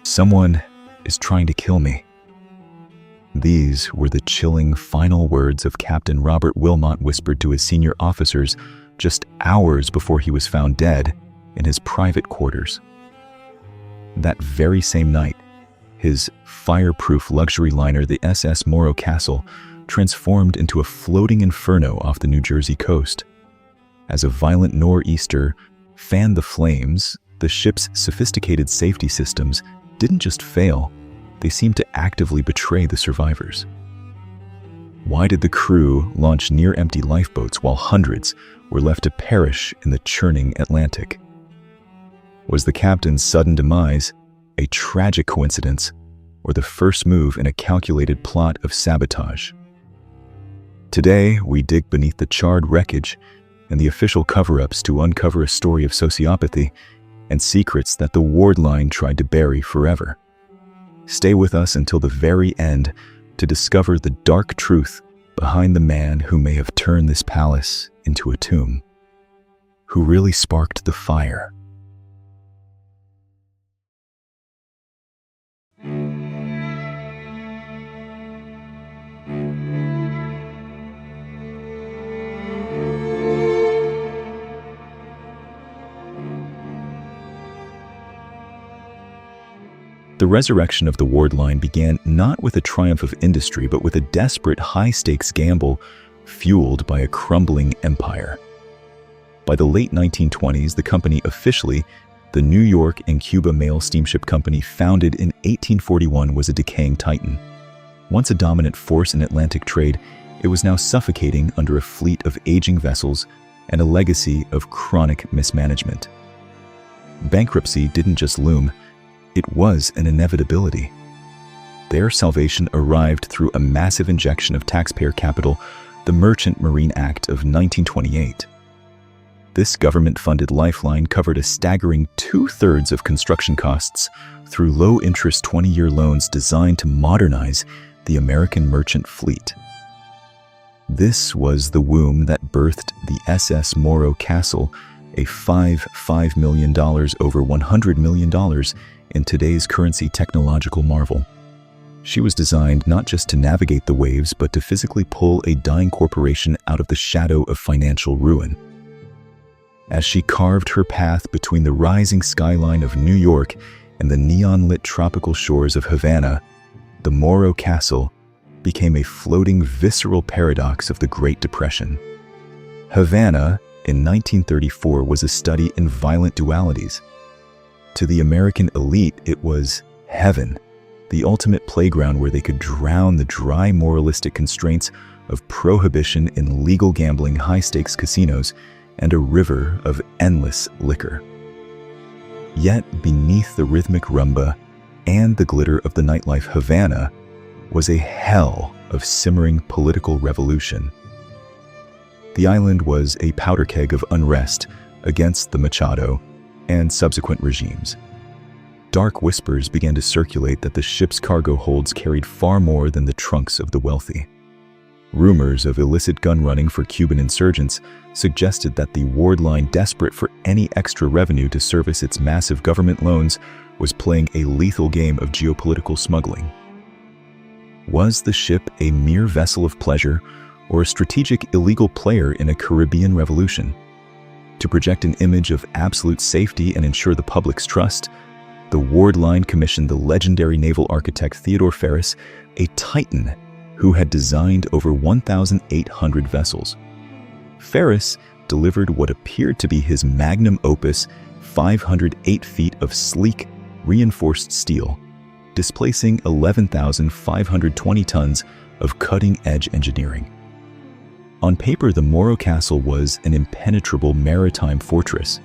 "Someone is trying to kill me." These were the chilling final words of Captain Robert Willmott whispered to his senior officers just hours before he was found dead in his private quarters. That very same night, his fireproof luxury liner, the SS Morro Castle, transformed into a floating inferno off the New Jersey coast. As a violent nor'easter fanned the flames, the ship's sophisticated safety systems didn't just fail, they seemed to actively betray the survivors. Why did the crew launch near-empty lifeboats while hundreds were left to perish in the churning Atlantic? Was the captain's sudden demise a tragic coincidence, or the first move in a calculated plot of sabotage? Today, we dig beneath the charred wreckage and the official cover-ups to uncover a story of sociopathy and secrets that the ward line tried to bury forever. Stay with us until the very end to discover the dark truth behind the man who may have turned this palace into a tomb, who really sparked the fire. The resurrection of the ward line began not with a triumph of industry, but with a desperate high-stakes gamble fueled by a crumbling empire. By the late 1920s, the company officially, the New York and Cuba Mail Steamship Company, founded in 1841, was a decaying titan. Once a dominant force in Atlantic trade, it was now suffocating under a fleet of aging vessels and a legacy of chronic mismanagement. Bankruptcy didn't just loom, it was an inevitability. Their salvation arrived through a massive injection of taxpayer capital, the Merchant Marine Act of 1928. This government-funded lifeline covered a staggering 2/3 of construction costs through low-interest 20-year loans designed to modernize the American merchant fleet. This was the womb that birthed the SS Morro Castle, a $5 million over $100 million in today's currency technological marvel. She was designed not just to navigate the waves, but to physically pull a dying corporation out of the shadow of financial ruin. As she carved her path between the rising skyline of New York and the neon-lit tropical shores of Havana, the Morro Castle became a floating, visceral paradox of the Great Depression. Havana, in 1934, was a study in violent dualities. To the American elite, it was heaven, the ultimate playground where they could drown the dry moralistic constraints of prohibition in legal gambling, high-stakes casinos, and a river of endless liquor. Yet, beneath the rhythmic rumba and the glitter of the nightlife, Havana was a hell of simmering political revolution. The island was a powder keg of unrest against the Machado and subsequent regimes. Dark whispers began to circulate that the ship's cargo holds carried far more than the trunks of the wealthy. Rumors of illicit gun running for Cuban insurgents suggested that the ward line, desperate for any extra revenue to service its massive government loans, was playing a lethal game of geopolitical smuggling. Was the ship a mere vessel of pleasure or a strategic illegal player in a Caribbean revolution? To project an image of absolute safety and ensure the public's trust, the ward line commissioned the legendary naval architect Theodore Ferris, a titan who had designed over 1,800 vessels. Ferris delivered what appeared to be his magnum opus, 508 feet of sleek, reinforced steel, displacing 11,520 tons of cutting-edge engineering. On paper, the Morro Castle was an impenetrable maritime fortress.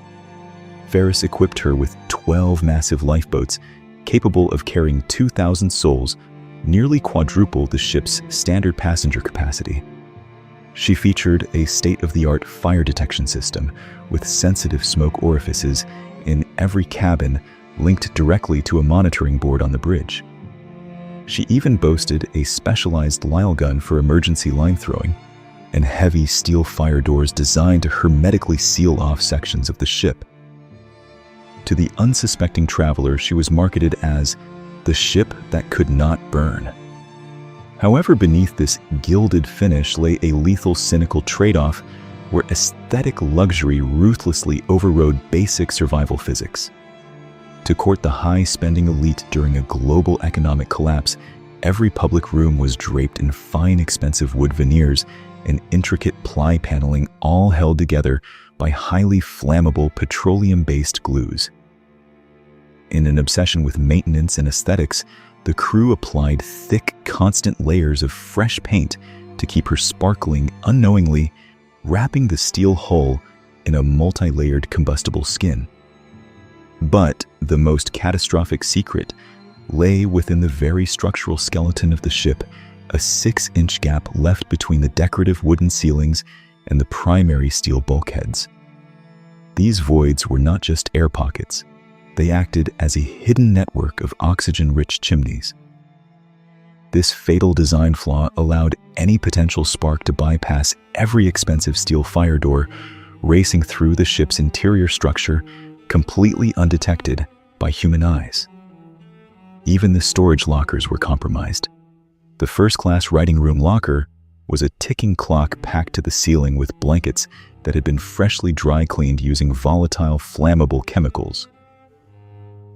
Ferris equipped her with 12 massive lifeboats capable of carrying 2,000 souls, nearly quadruple the ship's standard passenger capacity. She featured a state-of-the-art fire detection system with sensitive smoke orifices in every cabin linked directly to a monitoring board on the bridge. She even boasted a specialized Lyle gun for emergency line throwing and heavy steel fire doors designed to hermetically seal off sections of the ship. To the unsuspecting traveler, she was marketed as the ship that could not burn. However, beneath this gilded finish lay a lethal, cynical trade-off where aesthetic luxury ruthlessly overrode basic survival physics. To court the high-spending elite during a global economic collapse, every public room was draped in fine, expensive wood veneers and intricate ply paneling, all held together by highly flammable petroleum-based glues. In an obsession with maintenance and aesthetics, the crew applied thick, constant layers of fresh paint to keep her sparkling unknowingly, wrapping the steel hull in a multi-layered combustible skin. But the most catastrophic secret lay within the very structural skeleton of the ship, a 6-inch gap left between the decorative wooden ceilings and the primary steel bulkheads. These voids were not just air pockets. They acted as a hidden network of oxygen-rich chimneys. This fatal design flaw allowed any potential spark to bypass every expensive steel fire door, racing through the ship's interior structure, completely undetected by human eyes. Even the storage lockers were compromised. The first-class writing room locker was a ticking clock packed to the ceiling with blankets that had been freshly dry-cleaned using volatile, flammable chemicals.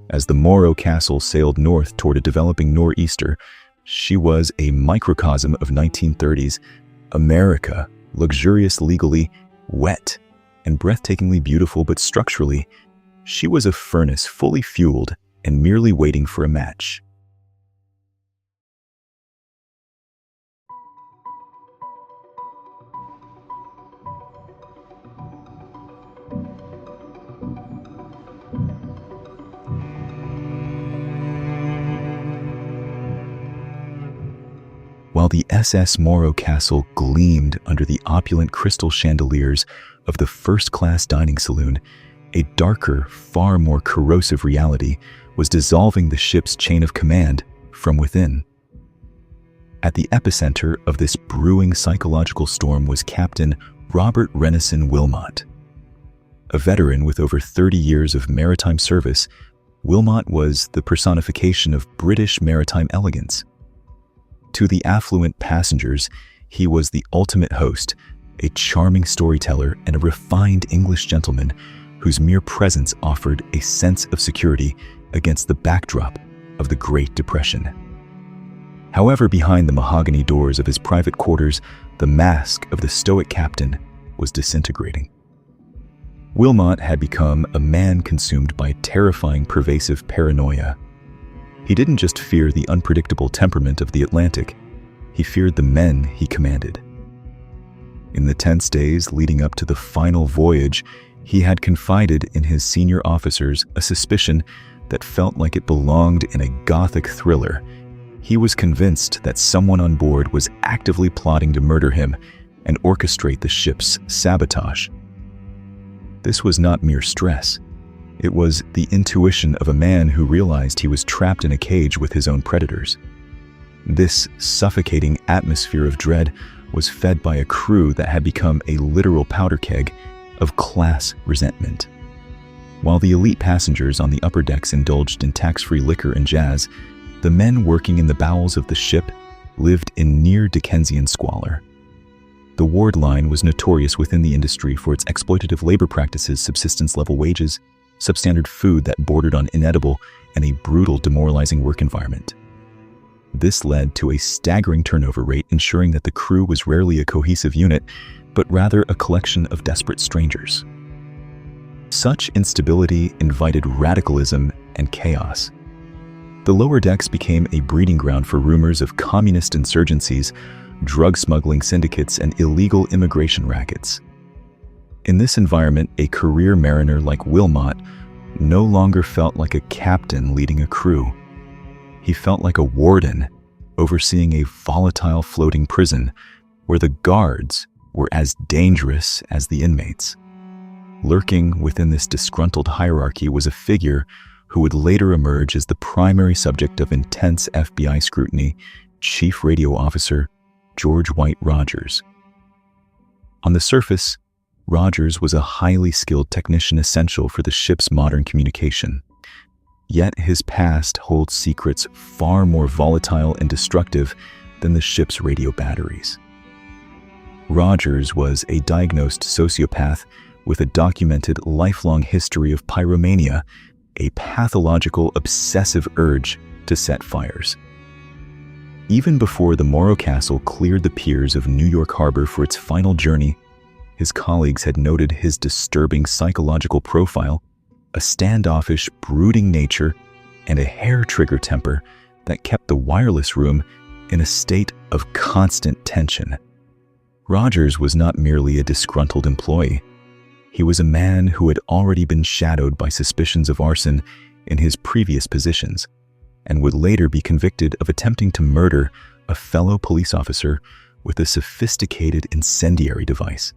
As the Morro Castle sailed north toward a developing nor'easter, she was a microcosm of 1930s America, luxurious, legally, wet, and breathtakingly beautiful, but structurally, she was a furnace fully fueled and merely waiting for a match. While the SS Morro Castle gleamed under the opulent crystal chandeliers of the first-class dining saloon, a darker, far more corrosive reality was dissolving the ship's chain of command from within. At the epicenter of this brewing psychological storm was Captain Robert Willmott. A veteran with over 30 years of maritime service, Willmott was the personification of British maritime elegance. To the affluent passengers, he was the ultimate host, a charming storyteller and a refined English gentleman whose mere presence offered a sense of security against the backdrop of the Great Depression. However, behind the mahogany doors of his private quarters, the mask of the stoic captain was disintegrating. Willmott had become a man consumed by terrifying, pervasive paranoia. He didn't just fear the unpredictable temperament of the Atlantic, he feared the men he commanded. In the tense days leading up to the final voyage, he had confided in his senior officers a suspicion that felt like it belonged in a Gothic thriller. He was convinced that someone on board was actively plotting to murder him and orchestrate the ship's sabotage. This was not mere stress. It was the intuition of a man who realized he was trapped in a cage with his own predators. This suffocating atmosphere of dread was fed by a crew that had become a literal powder keg of class resentment. While the elite passengers on the upper decks indulged in tax-free liquor and jazz, the men working in the bowels of the ship lived in near Dickensian squalor. The ward line was notorious within the industry for its exploitative labor practices, subsistence-level wages, substandard food that bordered on inedible, and a brutal, demoralizing work environment. This led to a staggering turnover rate, ensuring that the crew was rarely a cohesive unit, but rather a collection of desperate strangers. Such instability invited radicalism and chaos. The lower decks became a breeding ground for rumors of communist insurgencies, drug smuggling syndicates, and illegal immigration rackets. In this environment, a career mariner like Willmott no longer felt like a captain leading a crew. He felt like a warden overseeing a volatile floating prison where the guards were as dangerous as the inmates. Lurking within this disgruntled hierarchy was a figure who would later emerge as the primary subject of intense FBI scrutiny, Chief Radio Officer George White Rogers. On the surface, Rogers was a highly skilled technician essential for the ship's modern communication. Yet his past holds secrets far more volatile and destructive than the ship's radio batteries. Rogers was a diagnosed sociopath with a documented lifelong history of pyromania, a pathological obsessive urge to set fires. Even before the Morro Castle cleared the piers of New York Harbor for its final journey, his colleagues had noted his disturbing psychological profile, a standoffish, brooding nature, and a hair-trigger temper that kept the wireless room in a state of constant tension. Rogers was not merely a disgruntled employee. He was a man who had already been shadowed by suspicions of arson in his previous positions, and would later be convicted of attempting to murder a fellow police officer with a sophisticated incendiary device.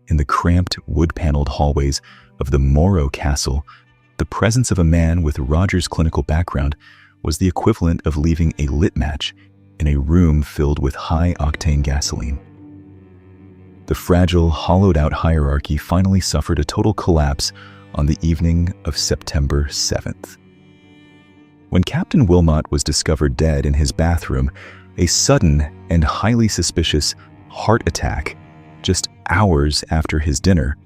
In the cramped, wood-paneled hallways of the Morro Castle, the presence of a man with Rogers' clinical background was the equivalent of leaving a lit match in a room filled with high-octane gasoline. The fragile, hollowed-out hierarchy finally suffered a total collapse on the evening of September 7th. When Captain Willmott was discovered dead in his bathroom, a sudden and highly suspicious heart attack just hours after his dinner,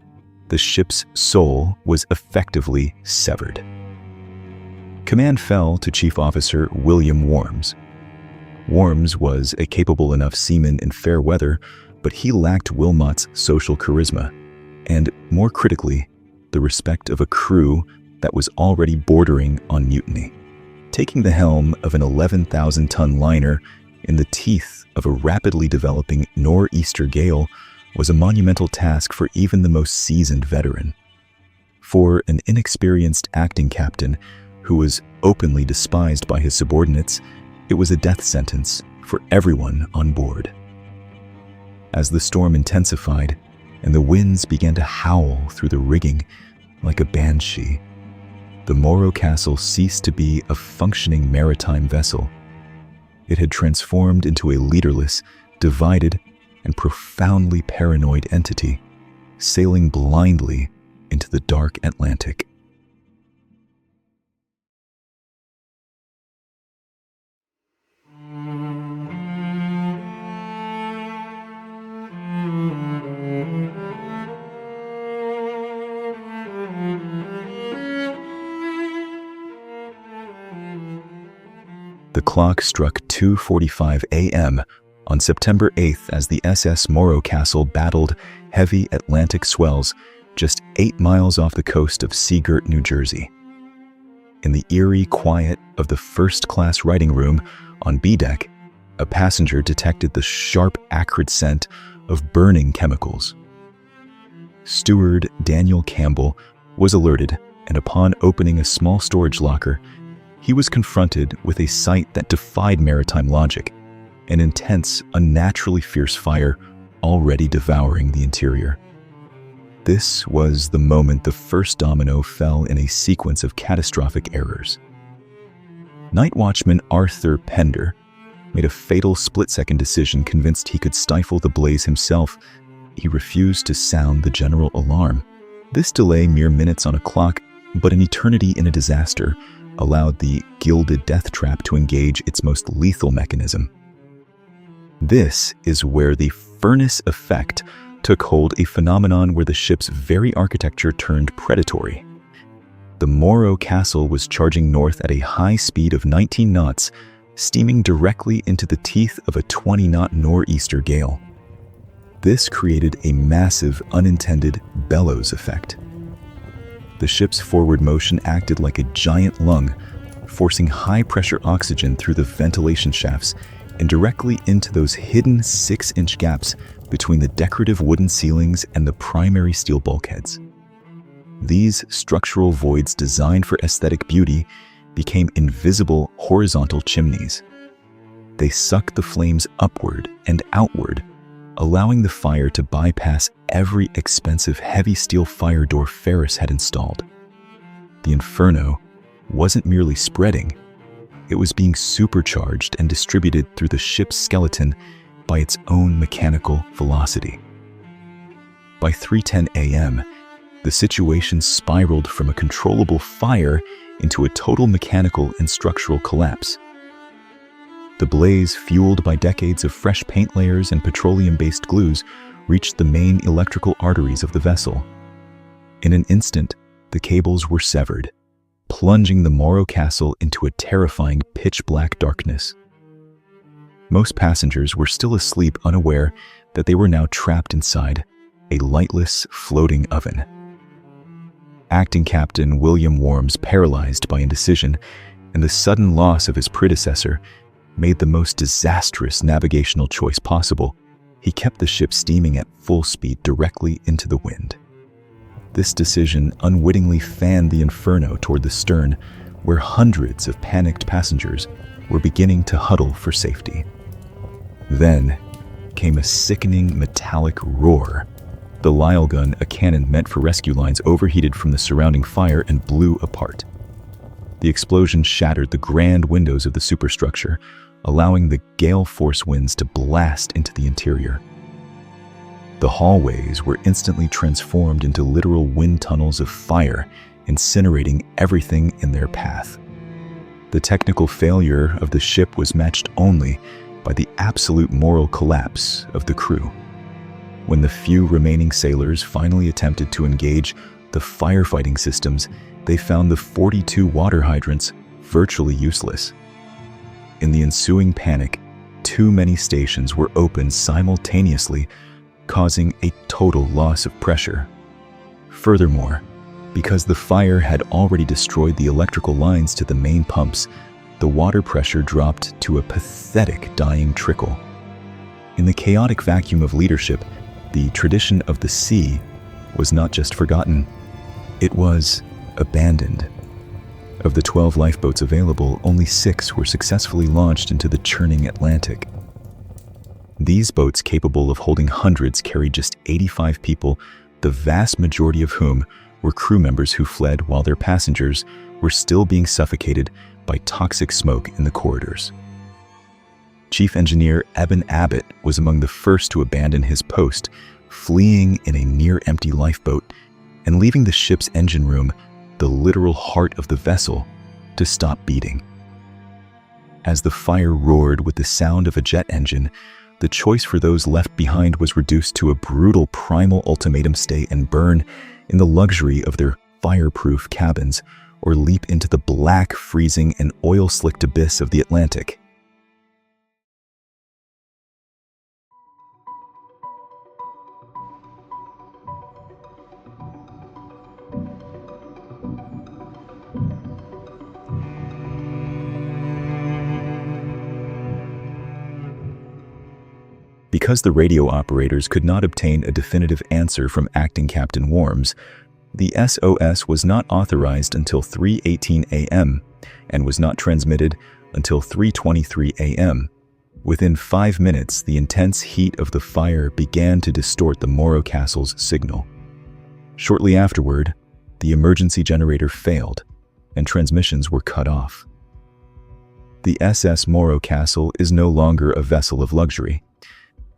the ship's soul was effectively severed. Command fell to Chief Officer William Worms. Worms was a capable enough seaman in fair weather, but he lacked Willmott's social charisma, and, more critically, the respect of a crew that was already bordering on mutiny. Taking the helm of an 11,000-ton liner in the teeth of a rapidly developing nor'easter gale was a monumental task for even the most seasoned veteran. For an inexperienced acting captain who was openly despised by his subordinates, it was a death sentence for everyone on board. As the storm intensified and the winds began to howl through the rigging like a banshee, the Morro Castle ceased to be a functioning maritime vessel. It had transformed into a leaderless, divided, and profoundly paranoid entity, sailing blindly into the dark Atlantic. The clock struck 2:45 a.m. on September 8th as the SS Morro Castle battled heavy Atlantic swells just 8 miles off the coast of Seagirt, New Jersey. In the eerie quiet of the first-class writing room on B-deck, a passenger detected the sharp, acrid scent of burning chemicals. Steward Daniel Campbell was alerted, and upon opening a small storage locker, he was confronted with a sight that defied maritime logic: an intense, unnaturally fierce fire already devouring the interior. This was the moment the first domino fell in a sequence of catastrophic errors. Night watchman Arthur Pender made a fatal split-second decision. Convinced he could stifle the blaze himself, he refused to sound the general alarm. This delay, mere minutes on a clock, but an eternity in a disaster, allowed the gilded death trap to engage its most lethal mechanism. This is where the furnace effect took hold, a phenomenon where the ship's very architecture turned predatory. The Morro Castle was charging north at a high speed of 19 knots, steaming directly into the teeth of a 20-knot nor'easter gale. This created a massive, unintended bellows effect. The ship's forward motion acted like a giant lung, forcing high-pressure oxygen through the ventilation shafts and directly into those hidden 6-inch gaps between the decorative wooden ceilings and the primary steel bulkheads. These structural voids, designed for aesthetic beauty, became invisible horizontal chimneys. They sucked the flames upward and outward, allowing the fire to bypass every expensive heavy steel fire door Ferris had installed. The inferno wasn't merely spreading, it was being supercharged and distributed through the ship's skeleton by its own mechanical velocity. By 3:10 a.m., the situation spiraled from a controllable fire into a total mechanical and structural collapse. The blaze, fueled by decades of fresh paint layers and petroleum-based glues, reached the main electrical arteries of the vessel. In an instant, the cables were severed, plunging the Morro Castle into a terrifying pitch-black darkness. Most passengers were still asleep, unaware that they were now trapped inside a lightless, floating oven. Acting Captain William Worms, paralyzed by indecision and the sudden loss of his predecessor, made the most disastrous navigational choice possible. He kept the ship steaming at full speed directly into the wind. This decision unwittingly fanned the inferno toward the stern, where hundreds of panicked passengers were beginning to huddle for safety. Then came a sickening metallic roar. The Lyle gun, a cannon meant for rescue lines, overheated from the surrounding fire and blew apart. The explosion shattered the grand windows of the superstructure, allowing the gale force winds to blast into the interior. The hallways were instantly transformed into literal wind tunnels of fire, incinerating everything in their path. The technical failure of the ship was matched only by the absolute moral collapse of the crew. When the few remaining sailors finally attempted to engage the firefighting systems, they found the 42 water hydrants virtually useless. In the ensuing panic, too many stations were opened simultaneously, causing a total loss of pressure. Furthermore, because the fire had already destroyed the electrical lines to the main pumps, the water pressure dropped to a pathetic dying trickle. In the chaotic vacuum of leadership, the tradition of the sea was not just forgotten, it was abandoned. Of the 12 lifeboats available, only 6 were successfully launched into the churning Atlantic. These boats, capable of holding hundreds, carried just 85 people, the vast majority of whom were crew members who fled while their passengers were still being suffocated by toxic smoke in the corridors. Chief Engineer Eben Abbott was among the first to abandon his post, fleeing in a near-empty lifeboat and leaving the ship's engine room, the literal heart of the vessel, to stop beating. As the fire roared with the sound of a jet engine, the choice for those left behind was reduced to a brutal primal ultimatum: stay and burn in the luxury of their fireproof cabins, or leap into the black, freezing, and oil-slicked abyss of the Atlantic. Because the radio operators could not obtain a definitive answer from Acting Captain Worms, the SOS was not authorized until 3:18 a.m. and was not transmitted until 3:23 a.m. Within 5 minutes, the intense heat of the fire began to distort the Morro Castle's signal. Shortly afterward, the emergency generator failed and transmissions were cut off. The SS Morro Castle is no longer a vessel of luxury.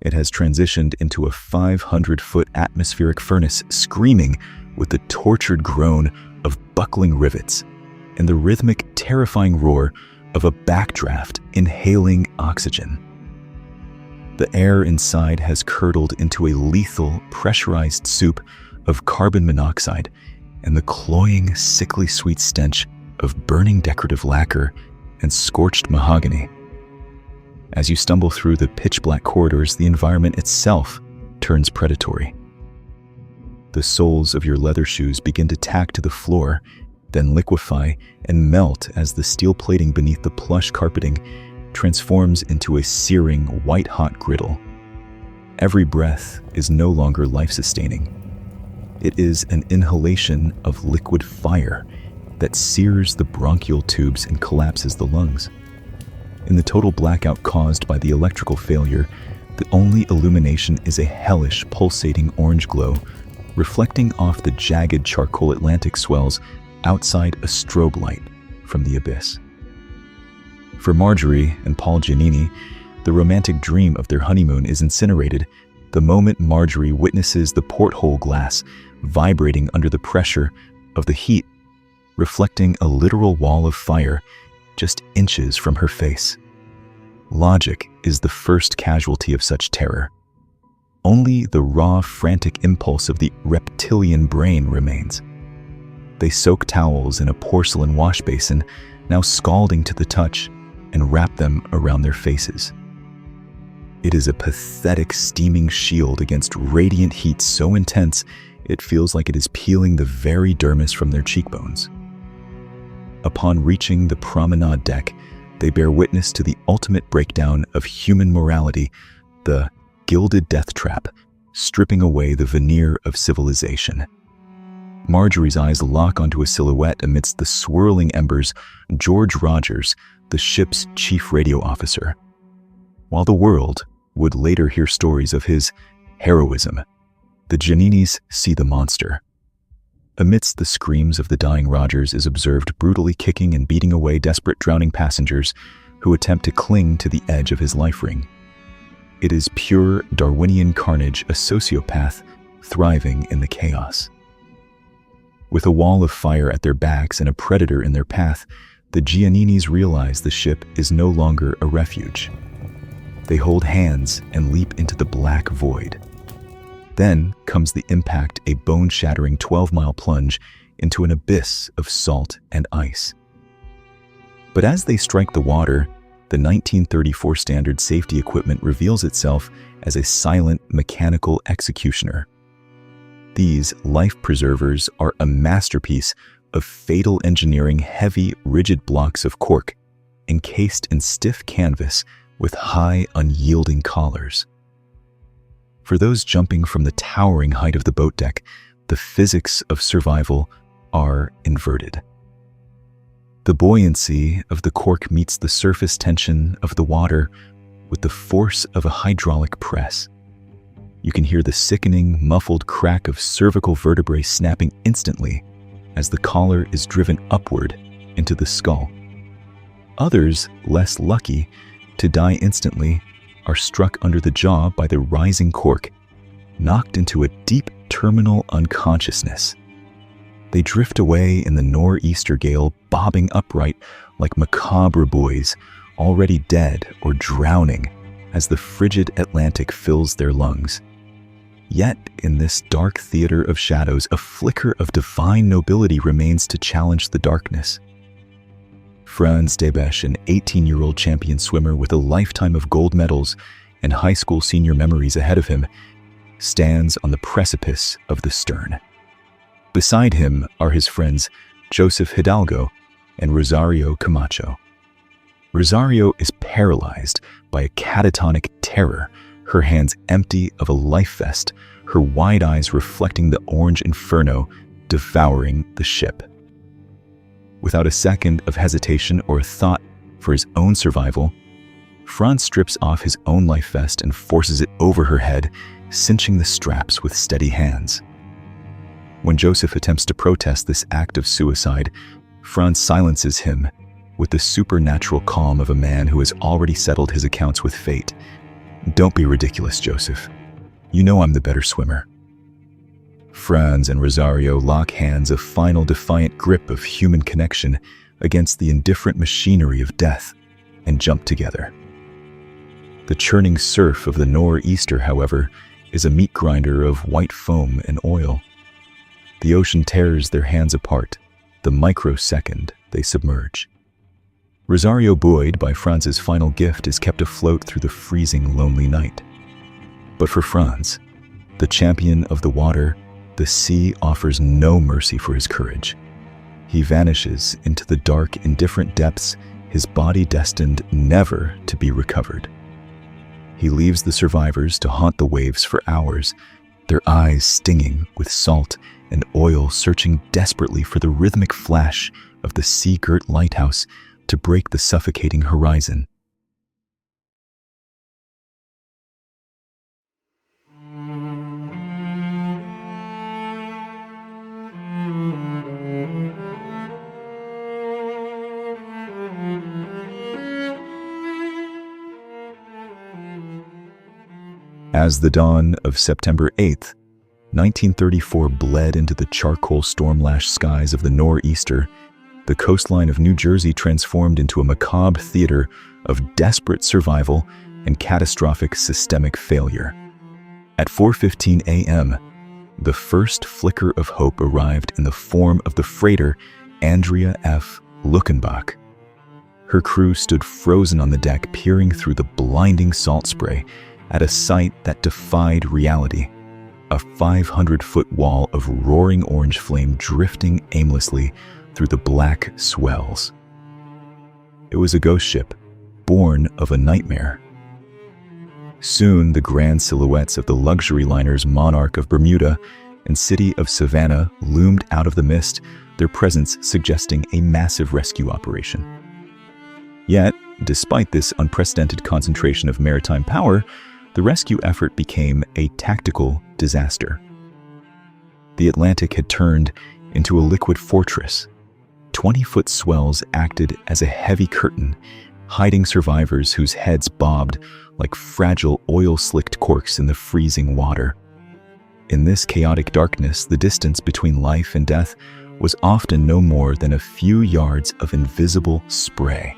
It has transitioned into a 500-foot atmospheric furnace, screaming with the tortured groan of buckling rivets and the rhythmic, terrifying roar of a backdraft inhaling oxygen. The air inside has curdled into a lethal, pressurized soup of carbon monoxide and the cloying, sickly sweet stench of burning decorative lacquer and scorched mahogany. As you stumble through the pitch-black corridors, the environment itself turns predatory. The soles of your leather shoes begin to tack to the floor, then liquefy and melt as the steel plating beneath the plush carpeting transforms into a searing, white-hot griddle. Every breath is no longer life-sustaining. It is an inhalation of liquid fire that sears the bronchial tubes and collapses the lungs. In the total blackout caused by the electrical failure, the only illumination is a hellish, pulsating orange glow, reflecting off the jagged charcoal Atlantic swells outside a strobe light from the abyss. For Marjorie and Paul Giannini, the romantic dream of their honeymoon is incinerated The moment Marjorie witnesses the porthole glass vibrating under the pressure of the heat, reflecting a literal wall of fire just inches from her face. Logic is the first casualty of such terror. Only the raw, frantic impulse of the reptilian brain remains. They soak towels in a porcelain wash basin, now scalding to the touch, and wrap them around their faces. It is a pathetic steaming shield against radiant heat so intense it feels like it is peeling the very dermis from their cheekbones. Upon reaching the promenade deck, they bear witness to the ultimate breakdown of human morality, the gilded death trap, stripping away the veneer of civilization. Marjorie's eyes lock onto a silhouette amidst the swirling embers, George Rogers, the ship's chief radio officer. While the world would later hear stories of his heroism, the Gianninis see the monster. Amidst the screams of the dying Rogers is observed brutally kicking and beating away desperate drowning passengers who attempt to cling to the edge of his life ring. It is pure Darwinian carnage, a sociopath thriving in the chaos. With a wall of fire at their backs and a predator in their path, the Gianninis realize the ship is no longer a refuge. They hold hands and leap into the black void. Then comes the impact, a bone-shattering 12-mile plunge into an abyss of salt and ice. But as they strike the water, the 1934 standard safety equipment reveals itself as a silent mechanical executioner. These life preservers are a masterpiece of fatal engineering, heavy, rigid blocks of cork, encased in stiff canvas with high, unyielding collars. For those jumping from the towering height of the boat deck, the physics of survival are inverted. The buoyancy of the cork meets the surface tension of the water with the force of a hydraulic press. You can hear the sickening, muffled crack of cervical vertebrae snapping instantly as the collar is driven upward into the skull. Others, less lucky to die instantly, are struck under the jaw by the rising cork, knocked into a deep terminal unconsciousness. They drift away in the nor'easter gale, bobbing upright like macabre buoys, already dead or drowning as the frigid Atlantic fills their lungs. Yet, in this dark theater of shadows, a flicker of divine nobility remains to challenge the darkness. Franz Debesch, an 18-year-old champion swimmer with a lifetime of gold medals and high school senior memories ahead of him, stands on the precipice of the stern. Beside him are his friends Joseph Hidalgo and Rosario Camacho. Rosario is paralyzed by a catatonic terror, her hands empty of a life vest, her wide eyes reflecting the orange inferno devouring the ship. Without a second of hesitation or a thought for his own survival, Franz strips off his own life vest and forces it over her head, cinching the straps with steady hands. When Joseph attempts to protest this act of suicide, Franz silences him with the supernatural calm of a man who has already settled his accounts with fate. "Don't be ridiculous, Joseph. You know I'm the better swimmer." Franz and Rosario lock hands, a final defiant grip of human connection against the indifferent machinery of death, and jump together. The churning surf of the nor'easter, however, is a meat grinder of white foam and oil. The ocean tears their hands apart, the microsecond they submerge. Rosario, buoyed by Franz's final gift, is kept afloat through the freezing, lonely night. But for Franz, the champion of the water, the sea offers no mercy for his courage. He vanishes into the dark, indifferent depths, his body destined never to be recovered. He leaves the survivors to haunt the waves for hours, their eyes stinging with salt and oil, searching desperately for the rhythmic flash of the sea-girt lighthouse to break the suffocating horizon. As the dawn of September 8th, 1934 bled into the charcoal storm-lashed skies of the nor'easter, the coastline of New Jersey transformed into a macabre theater of desperate survival and catastrophic systemic failure. At 4:15 a.m., the first flicker of hope arrived in the form of the freighter Andrea F. Luckenbach. Her crew stood frozen on the deck, peering through the blinding salt spray at a sight that defied reality. A 500-foot wall of roaring orange flame drifting aimlessly through the black swells. It was a ghost ship, born of a nightmare. Soon, the grand silhouettes of the luxury liners Monarch of Bermuda and City of Savannah loomed out of the mist, their presence suggesting a massive rescue operation. Yet, despite this unprecedented concentration of maritime power, the rescue effort became a tactical disaster. The Atlantic had turned into a liquid fortress. 20-foot swells acted as a heavy curtain, hiding survivors whose heads bobbed like fragile oil-slicked corks in the freezing water. In this chaotic darkness, the distance between life and death was often no more than a few yards of invisible spray.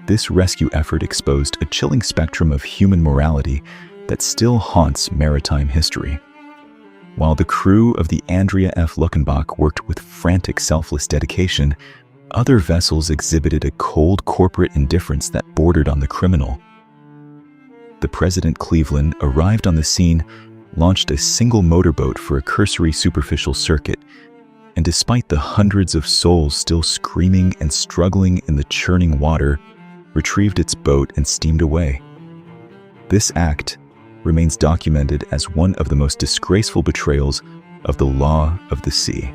This rescue effort exposed a chilling spectrum of human morality that still haunts maritime history. While the crew of the Andrea F. Luckenbach worked with frantic, selfless dedication, other vessels exhibited a cold corporate indifference that bordered on the criminal. The President Cleveland arrived on the scene, launched a single motorboat for a cursory superficial circuit, and despite the hundreds of souls still screaming and struggling in the churning water, retrieved its boat and steamed away. This act remains documented as one of the most disgraceful betrayals of the law of the sea.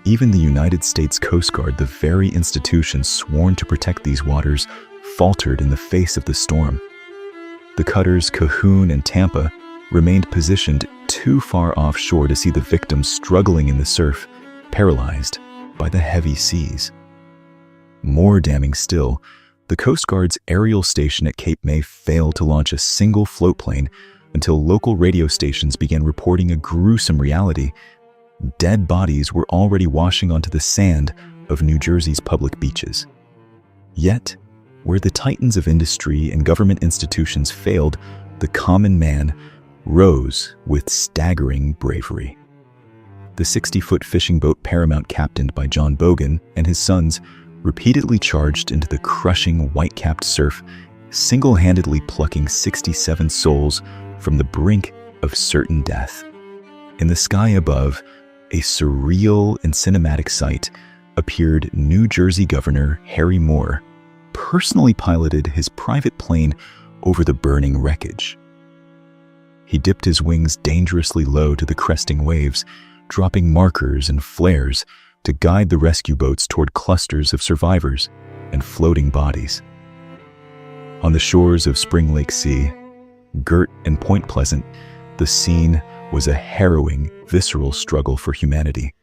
Even the United States Coast Guard, the very institution sworn to protect these waters, faltered in the face of the storm. The cutters Cahoon and Tampa remained positioned too far offshore to see the victims struggling in the surf, paralyzed by the heavy seas. More damning still, the Coast Guard's aerial station at Cape May failed to launch a single float plane until local radio stations began reporting a gruesome reality. Dead bodies were already washing onto the sand of New Jersey's public beaches. Yet, where the titans of industry and government institutions failed, the common man rose with staggering bravery. The 60-foot fishing boat Paramount, captained by John Bogan and his sons, repeatedly charged into the crushing white-capped surf, single-handedly plucking 67 souls from the brink of certain death. In the sky above, a surreal and cinematic sight, appeared New Jersey Governor Harry Moore, personally piloted his private plane over the burning wreckage. He dipped his wings dangerously low to the cresting waves, dropping markers and flares to guide the rescue boats toward clusters of survivors and floating bodies. On the shores of Spring Lake Sea, Girt and Point Pleasant, the scene was a harrowing, visceral struggle for humanity.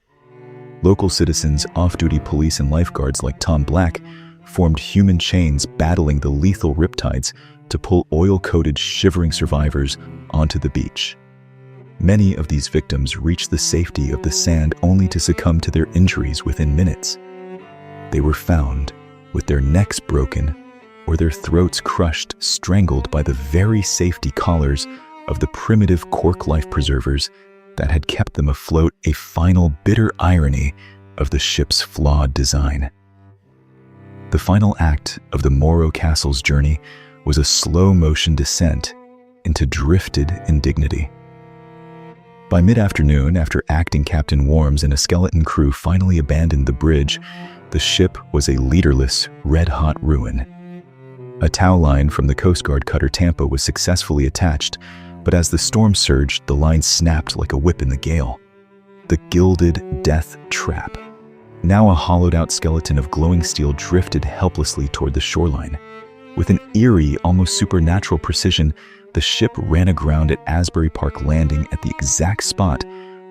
Local citizens, off-duty police, and lifeguards like Tom Black formed human chains battling the lethal riptides to pull oil-coated, shivering survivors onto the beach. Many of these victims reached the safety of the sand only to succumb to their injuries within minutes. They were found with their necks broken or their throats crushed, strangled by the very safety collars of the primitive cork life preservers that had kept them afloat, a final bitter irony of the ship's flawed design. The final act of the Morro Castle's journey was a slow-motion descent into drifted indignity. By mid-afternoon, after acting Captain Worms and a skeleton crew finally abandoned the bridge, the ship was a leaderless, red-hot ruin. A tow line from the Coast Guard cutter Tampa was successfully attached, but as the storm surged, the line snapped like a whip in the gale. The gilded death trap. Now a hollowed-out skeleton of glowing steel drifted helplessly toward the shoreline. With an eerie, almost supernatural precision, the ship ran aground at Asbury Park Landing at the exact spot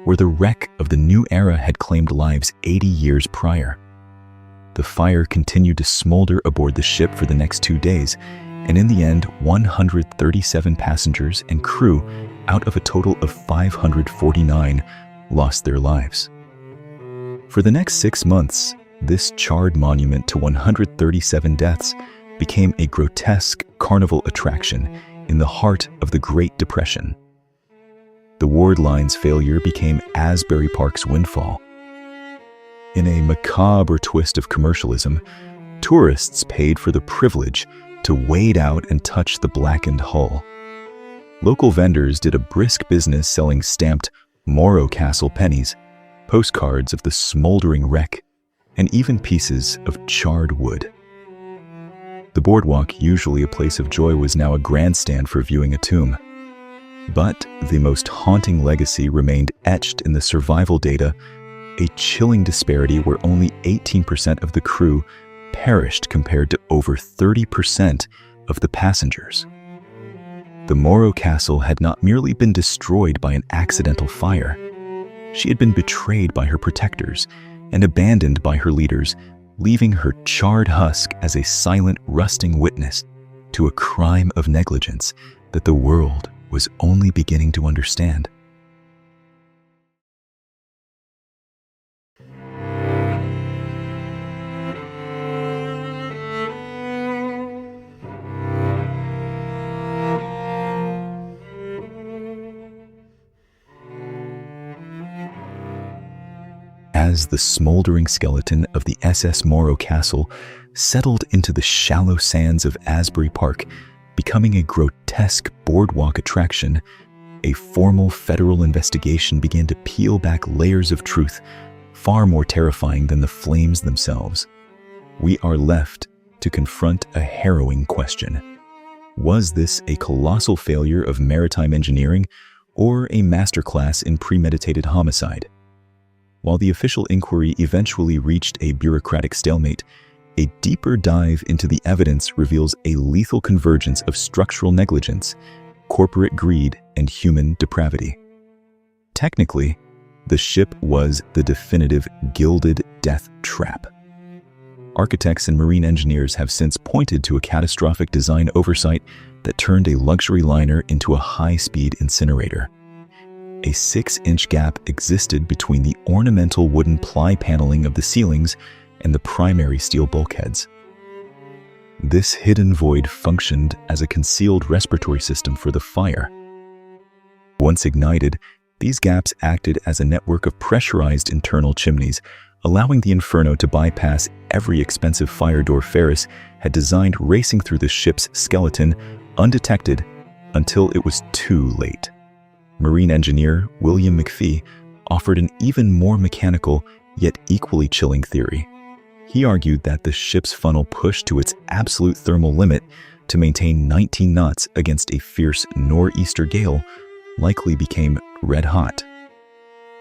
where the wreck of the New Era had claimed lives 80 years prior. The fire continued to smolder aboard the ship for the next 2 days, and in the end, 137 passengers and crew out of a total of 549 lost their lives. For the next 6 months, this charred monument to 137 deaths became a grotesque carnival attraction in the heart of the Great Depression. The Ward Line's failure became Asbury Park's windfall. In a macabre twist of commercialism, tourists paid for the privilege to wade out and touch the blackened hull. Local vendors did a brisk business selling stamped Morro Castle pennies, postcards of the smoldering wreck, and even pieces of charred wood. The boardwalk, usually a place of joy, was now a grandstand for viewing a tomb. But the most haunting legacy remained etched in the survival data, a chilling disparity where only 18% of the crew perished compared to over 30% of the passengers. The Morro Castle had not merely been destroyed by an accidental fire. She had been betrayed by her protectors and abandoned by her leaders, leaving her charred husk as a silent, rusting witness to a crime of negligence that the world was only beginning to understand. As the smoldering skeleton of the SS Morro Castle settled into the shallow sands of Asbury Park, becoming a grotesque boardwalk attraction, a formal federal investigation began to peel back layers of truth far more terrifying than the flames themselves. We are left to confront a harrowing question. Was this a colossal failure of maritime engineering or a masterclass in premeditated homicide? While the official inquiry eventually reached a bureaucratic stalemate, a deeper dive into the evidence reveals a lethal convergence of structural negligence, corporate greed, and human depravity. Technically, the ship was the definitive gilded death trap. Architects and marine engineers have since pointed to a catastrophic design oversight that turned a luxury liner into a high-speed incinerator. A 6-inch gap existed between the ornamental wooden ply paneling of the ceilings and the primary steel bulkheads. This hidden void functioned as a concealed respiratory system for the fire. Once ignited, these gaps acted as a network of pressurized internal chimneys, allowing the inferno to bypass every expensive fire door Ferris had designed, racing through the ship's skeleton undetected until it was too late. Marine engineer William McPhee offered an even more mechanical yet equally chilling theory. He argued that the ship's funnel pushed to its absolute thermal limit to maintain 19 knots against a fierce nor'easter gale likely became red hot.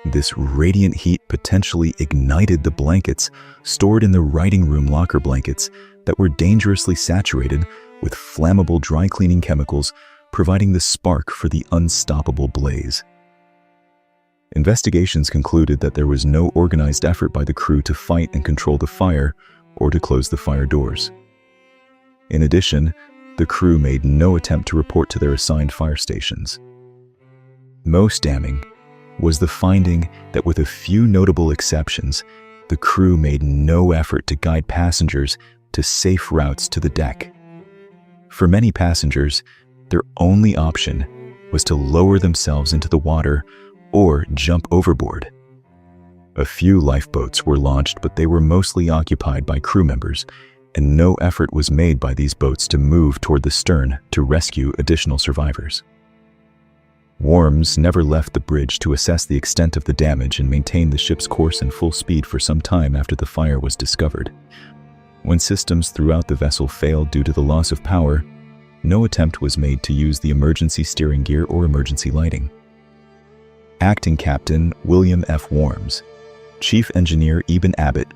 This radiant heat potentially ignited the blankets stored in the writing room locker blankets that were dangerously saturated with flammable dry cleaning chemicals, providing the spark for the unstoppable blaze. Investigations concluded that there was no organized effort by the crew to fight and control the fire or to close the fire doors. In addition, the crew made no attempt to report to their assigned fire stations. Most damning was the finding that, with a few notable exceptions, the crew made no effort to guide passengers to safe routes to the deck. For many passengers, their only option was to lower themselves into the water or jump overboard. A few lifeboats were launched, but they were mostly occupied by crew members, and no effort was made by these boats to move toward the stern to rescue additional survivors. Worms never left the bridge to assess the extent of the damage and maintained the ship's course and full speed for some time after the fire was discovered. When systems throughout the vessel failed due to the loss of power, no attempt was made to use the emergency steering gear or emergency lighting. Acting Captain William F. Worms, Chief Engineer Eben Abbott,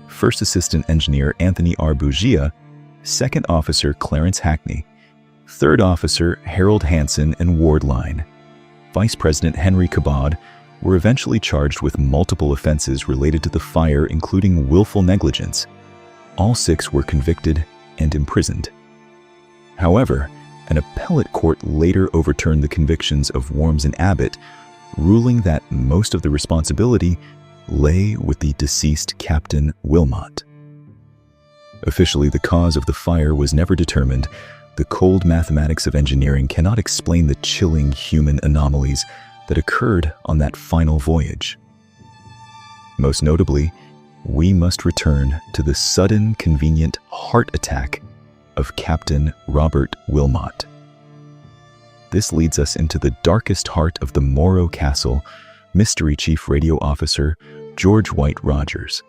First Assistant Engineer Anthony R. Bugia, Second Officer Clarence Hackney, Third Officer Harold Hansen and Ward Line, Vice President Henry Cabot were eventually charged with multiple offenses related to the fire, including willful negligence. All 6 were convicted and imprisoned. However, an appellate court later overturned the convictions of Worms and Abbott, ruling that most of the responsibility lay with the deceased Captain Willmott. Officially, the cause of the fire was never determined. The cold mathematics of engineering cannot explain the chilling human anomalies that occurred on that final voyage. Most notably, we must return to the sudden, convenient heart attack of Captain Robert Willmott. This leads us into the darkest heart of the Morro Castle, Mystery Chief Radio Officer George White Rogers.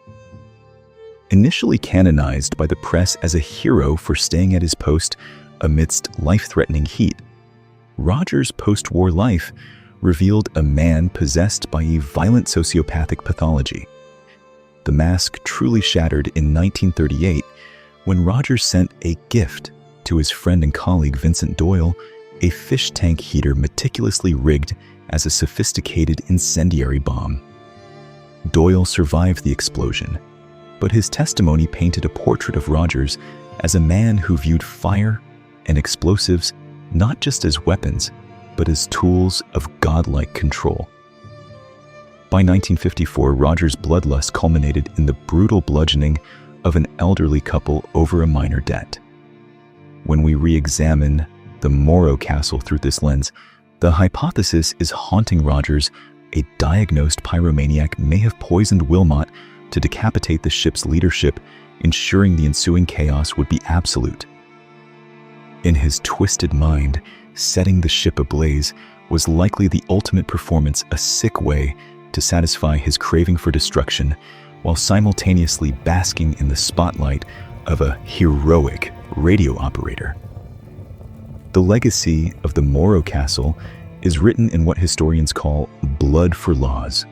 Initially canonized by the press as a hero for staying at his post amidst life-threatening heat, Rogers' post-war life revealed a man possessed by a violent sociopathic pathology. The mask truly shattered in 1938 when Rogers sent a gift to his friend and colleague Vincent Doyle, a fish tank heater meticulously rigged as a sophisticated incendiary bomb. Doyle survived the explosion, but his testimony painted a portrait of Rogers as a man who viewed fire and explosives not just as weapons, but as tools of godlike control. By 1954, Rogers' bloodlust culminated in the brutal bludgeoning of an elderly couple over a minor debt. When we re-examine the Morro Castle through this lens, the hypothesis is haunting Rogers. A diagnosed pyromaniac may have poisoned Willmott to decapitate the ship's leadership, ensuring the ensuing chaos would be absolute. In his twisted mind, setting the ship ablaze was likely the ultimate performance, a sick way to satisfy his craving for destruction, while simultaneously basking in the spotlight of a heroic radio operator. The legacy of the Morro Castle is written in what historians call blood for laws.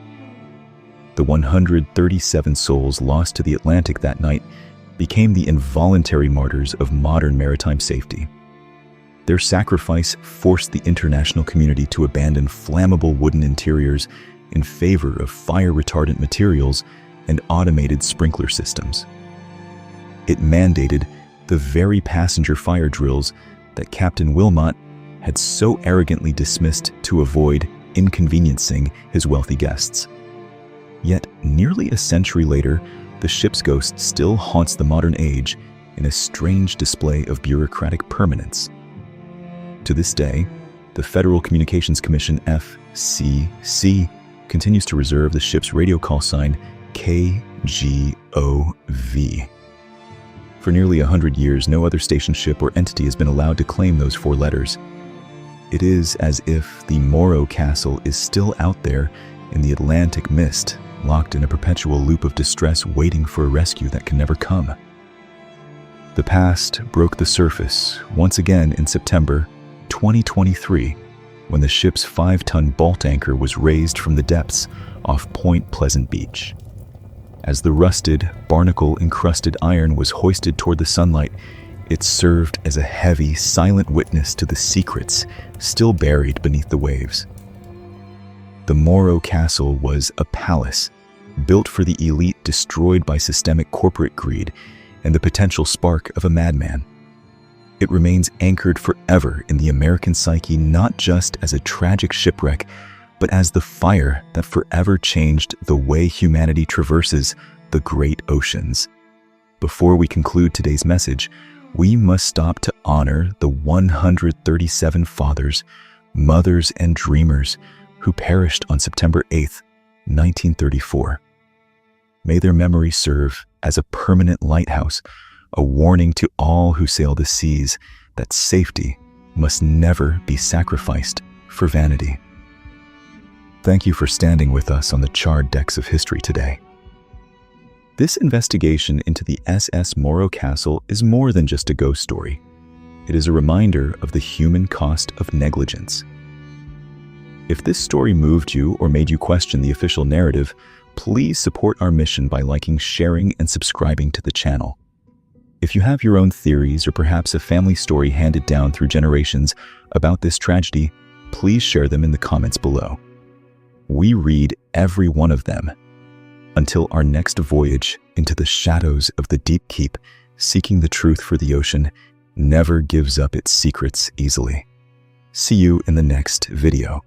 The 137 souls lost to the Atlantic that night became the involuntary martyrs of modern maritime safety. Their sacrifice forced the international community to abandon flammable wooden interiors in favor of fire-retardant materials and automated sprinkler systems. It mandated the very passenger fire drills that Captain Willmott had so arrogantly dismissed to avoid inconveniencing his wealthy guests. Yet, nearly a century later, the ship's ghost still haunts the modern age in a strange display of bureaucratic permanence. To this day, the Federal Communications Commission, FCC, continues to reserve the ship's radio call sign KGOV. For nearly 100 years, no other station ship or entity has been allowed to claim those four letters. It is as if the Morro Castle is still out there in the Atlantic mist, locked in a perpetual loop of distress, waiting for a rescue that can never come. The past broke the surface once again in September 2023, when the ship's 5-ton bolt anchor was raised from the depths off Point Pleasant Beach. As the rusted, barnacle-encrusted iron was hoisted toward the sunlight, it served as a heavy, silent witness to the secrets still buried beneath the waves. The Morro Castle was a palace, built for the elite, destroyed by systemic corporate greed and the potential spark of a madman. It remains anchored forever in the American psyche, not just as a tragic shipwreck, but as the fire that forever changed the way humanity traverses the great oceans. Before we conclude today's message, we must stop to honor the 137 fathers, mothers, and dreamers who perished on September 8, 1934. May their memory serve as a permanent lighthouse, a warning to all who sail the seas that safety must never be sacrificed for vanity. Thank you for standing with us on the charred decks of history today. This investigation into the SS Morro Castle is more than just a ghost story. It is a reminder of the human cost of negligence. If this story moved you or made you question the official narrative, please support our mission by liking, sharing, and subscribing to the channel. If you have your own theories or perhaps a family story handed down through generations about this tragedy, please share them in the comments below. We read every one of them. Until our next voyage into the shadows of the deep keep, seeking the truth for the ocean, never gives up its secrets easily. See you in the next video.